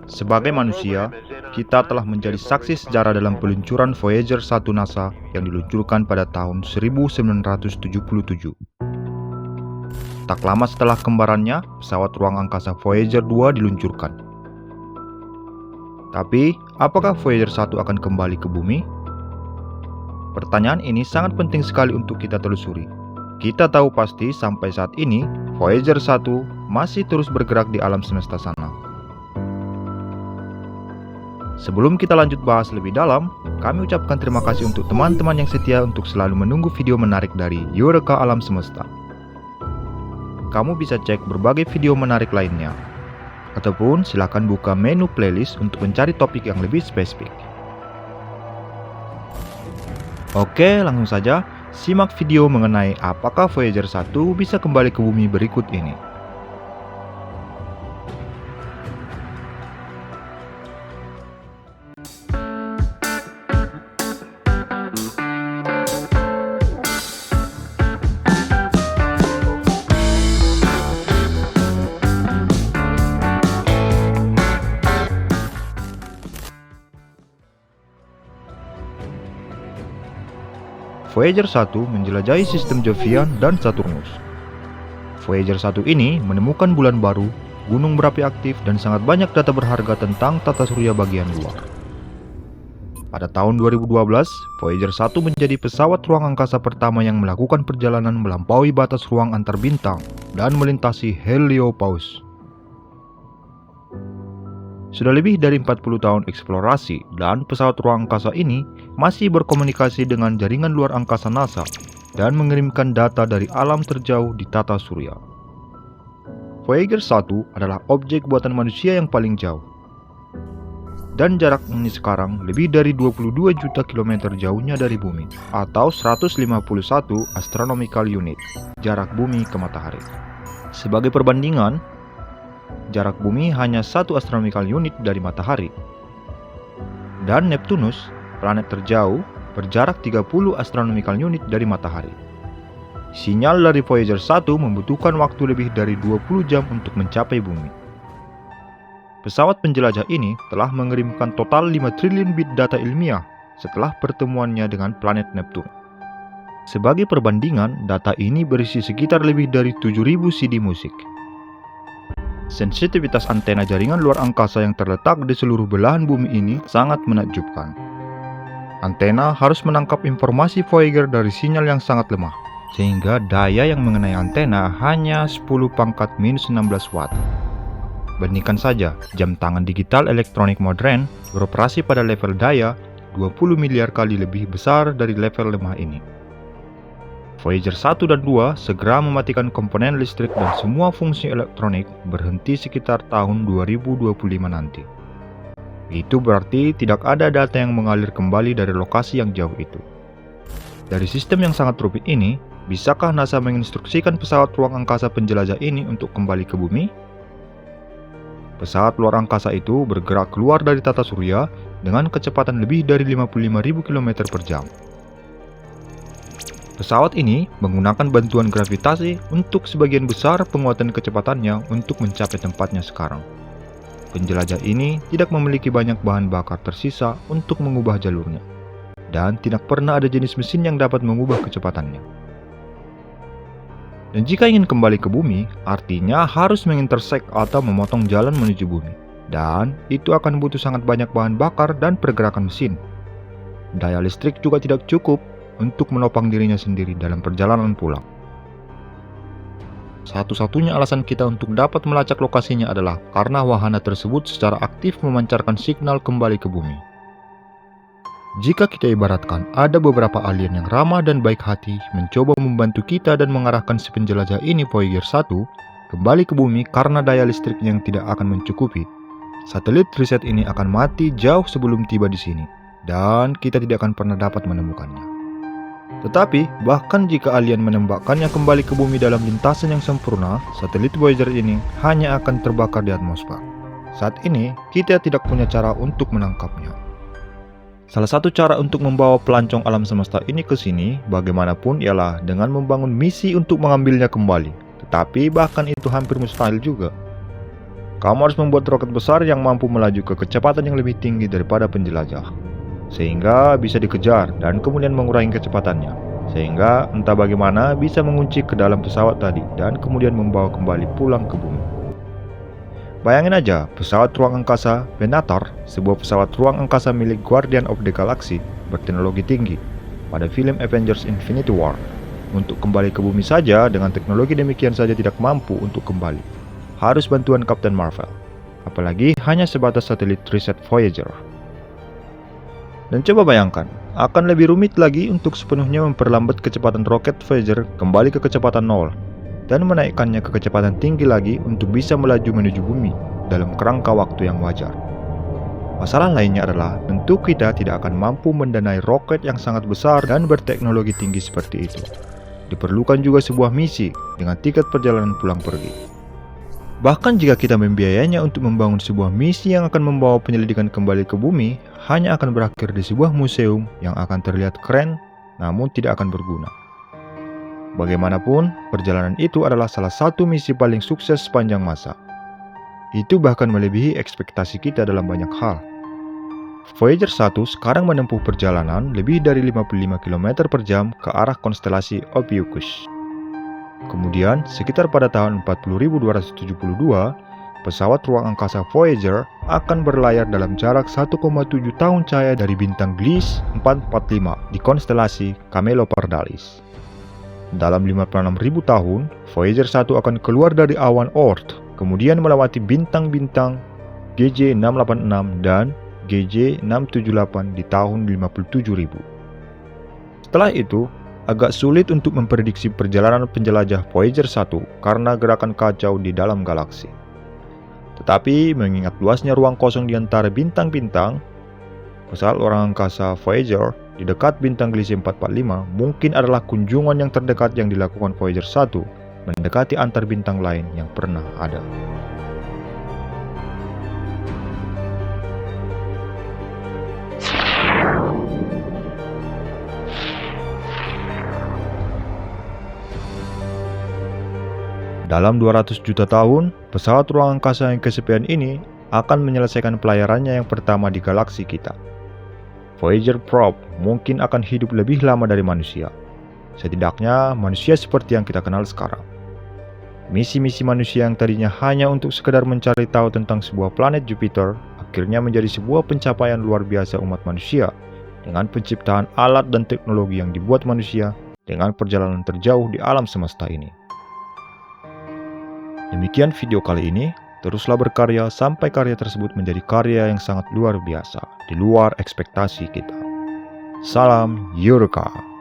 Sebagai manusia, kita telah menjadi saksi sejarah dalam peluncuran Voyager 1 NASA yang diluncurkan pada tahun 1977. Tak lama setelah kembarannya, pesawat ruang angkasa Voyager 2 diluncurkan. Tapi, apakah Voyager 1 akan kembali ke bumi? Pertanyaan ini sangat penting sekali untuk kita telusuri. Kita tahu pasti sampai saat ini, Voyager 1 masih terus bergerak di alam semesta sana. Sebelum kita lanjut bahas lebih dalam, kami ucapkan terima kasih untuk teman-teman yang setia untuk selalu menunggu video menarik dari Eureka Alam Semesta. Kamu bisa cek berbagai video menarik lainnya, ataupun silakan buka menu playlist untuk mencari topik yang lebih spesifik. Oke, langsung saja simak video mengenai apakah Voyager 1 bisa kembali ke bumi berikut ini. Voyager 1 menjelajahi sistem Jovian dan Saturnus. Voyager 1 ini menemukan bulan baru, gunung berapi aktif, dan sangat banyak data berharga tentang tata surya bagian luar. Pada tahun 2012, Voyager 1 menjadi pesawat ruang angkasa pertama yang melakukan perjalanan melampaui batas ruang antar bintang dan melintasi heliopause. Sudah lebih dari 40 tahun eksplorasi dan pesawat ruang angkasa ini masih berkomunikasi dengan jaringan luar angkasa NASA dan mengirimkan data dari alam terjauh di tata surya. Voyager 1 adalah objek buatan manusia yang paling jauh. Dan jarak ini sekarang lebih dari 22 juta kilometer jauhnya dari bumi, atau 151 astronomical unit, jarak bumi ke matahari. Sebagai perbandingan, jarak bumi hanya 1 astronomical unit dari matahari. Dan Neptunus, planet terjauh, berjarak 30 astronomical unit dari matahari. Sinyal dari Voyager 1 membutuhkan waktu lebih dari 20 jam untuk mencapai bumi. Pesawat penjelajah ini telah mengirimkan total 5 triliun bit data ilmiah setelah pertemuannya dengan planet Neptune. Sebagai perbandingan, data ini berisi sekitar lebih dari 7.000 CD musik. Sensitivitas antena jaringan luar angkasa yang terletak di seluruh belahan bumi ini sangat menakjubkan. Antena harus menangkap informasi Voyager dari sinyal yang sangat lemah, sehingga daya yang mengenai antena hanya 10⁻⁻16 watt. Bandingkan saja, jam tangan digital elektronik modern beroperasi pada level daya 20 miliar kali lebih besar dari level lemah ini. Voyager 1 dan 2 segera mematikan komponen listrik dan semua fungsi elektronik berhenti sekitar tahun 2025 nanti. Itu berarti tidak ada data yang mengalir kembali dari lokasi yang jauh itu. Dari sistem yang sangat rumit ini, bisakah NASA menginstruksikan pesawat ruang angkasa penjelajah ini untuk kembali ke bumi? Pesawat luar angkasa itu bergerak keluar dari tata surya dengan kecepatan lebih dari 55.000 km per jam. Pesawat ini menggunakan bantuan gravitasi untuk sebagian besar penguatan kecepatannya untuk mencapai tempatnya sekarang. Penjelajah ini tidak memiliki banyak bahan bakar tersisa untuk mengubah jalurnya, dan tidak pernah ada jenis mesin yang dapat mengubah kecepatannya. Dan jika ingin kembali ke bumi, artinya harus mengintersek atau memotong jalan menuju bumi. Dan itu akan butuh sangat banyak bahan bakar dan pergerakan mesin. Daya listrik juga tidak cukup untuk menopang dirinya sendiri dalam perjalanan pulang. Satu-satunya alasan kita untuk dapat melacak lokasinya adalah karena wahana tersebut secara aktif memancarkan signal kembali ke bumi. Jika kita ibaratkan ada beberapa alien yang ramah dan baik hati mencoba membantu kita dan mengarahkan si penjelajah ini Voyager 1 kembali ke bumi karena daya listrik yang tidak akan mencukupi, satelit riset ini akan mati jauh sebelum tiba di sini, dan kita tidak akan pernah dapat menemukannya. Tetapi, bahkan jika alien menembakkannya kembali ke bumi dalam lintasan yang sempurna, satelit Voyager ini hanya akan terbakar di atmosfer. Saat ini, kita tidak punya cara untuk menangkapnya. Salah satu cara untuk membawa pelancong alam semesta ini ke sini, bagaimanapun ialah dengan membangun misi untuk mengambilnya kembali. tetapi bahkan itu hampir mustahil juga. Kamu harus membuat roket besar yang mampu melaju ke kecepatan yang lebih tinggi daripada penjelajah, sehingga bisa dikejar dan kemudian mengurangi kecepatannya, sehingga entah bagaimana bisa mengunci ke dalam pesawat tadi dan kemudian membawa kembali pulang ke bumi. Bayangin aja, pesawat ruang angkasa Venator, sebuah pesawat ruang angkasa milik Guardian of the Galaxy berteknologi tinggi pada film Avengers Infinity War. Untuk kembali ke bumi saja dengan teknologi demikian saja tidak mampu untuk kembali. Harus bantuan Captain Marvel. Apalagi hanya sebatas satelit riset Voyager. Dan coba bayangkan, akan lebih rumit lagi untuk sepenuhnya memperlambat kecepatan roket Voyager kembali ke kecepatan 0 dan menaikkannya ke kecepatan tinggi lagi untuk bisa melaju menuju bumi dalam kerangka waktu yang wajar. Masalah lainnya adalah tentu kita tidak akan mampu mendanai roket yang sangat besar dan berteknologi tinggi seperti itu. Diperlukan juga sebuah misi dengan tiket perjalanan pulang pergi. Bahkan jika kita membiayainya untuk membangun sebuah misi yang akan membawa penyelidikan kembali ke bumi, hanya akan berakhir di sebuah museum yang akan terlihat keren, namun tidak akan berguna. Bagaimanapun, perjalanan itu adalah salah satu misi paling sukses sepanjang masa. Itu bahkan melebihi ekspektasi kita dalam banyak hal. Voyager 1 sekarang menempuh perjalanan lebih dari 55 km per jam ke arah konstelasi Ophiuchus. Kemudian, sekitar pada tahun 40.272, pesawat ruang angkasa Voyager akan berlayar dalam jarak 1,7 tahun cahaya dari bintang Gliese 445 di konstelasi Camelopardalis. Dalam 56.000 tahun, Voyager 1 akan keluar dari awan Oort, kemudian melewati bintang-bintang GJ 686 dan GJ 678 di tahun 57.000. Setelah itu, agak sulit untuk memprediksi perjalanan penjelajah Voyager 1 karena gerakan kacau di dalam galaksi. Tetapi mengingat luasnya ruang kosong di antara bintang-bintang, pesawat ruang angkasa Voyager di dekat bintang Gliese 445 mungkin adalah kunjungan yang terdekat yang dilakukan Voyager 1 mendekati antar bintang lain yang pernah ada. Dalam 200 juta tahun, pesawat ruang angkasa yang kesepian ini akan menyelesaikan pelayarannya yang pertama di galaksi kita. Voyager Probe mungkin akan hidup lebih lama dari manusia. Setidaknya manusia seperti yang kita kenal sekarang. Misi-misi manusia yang tadinya hanya untuk sekedar mencari tahu tentang sebuah planet Jupiter, akhirnya menjadi sebuah pencapaian luar biasa umat manusia dengan penciptaan alat dan teknologi yang dibuat manusia dengan perjalanan terjauh di alam semesta ini. Demikian video kali ini, teruslah berkarya sampai karya tersebut menjadi karya yang sangat luar biasa, di luar ekspektasi kita. Salam Eureka!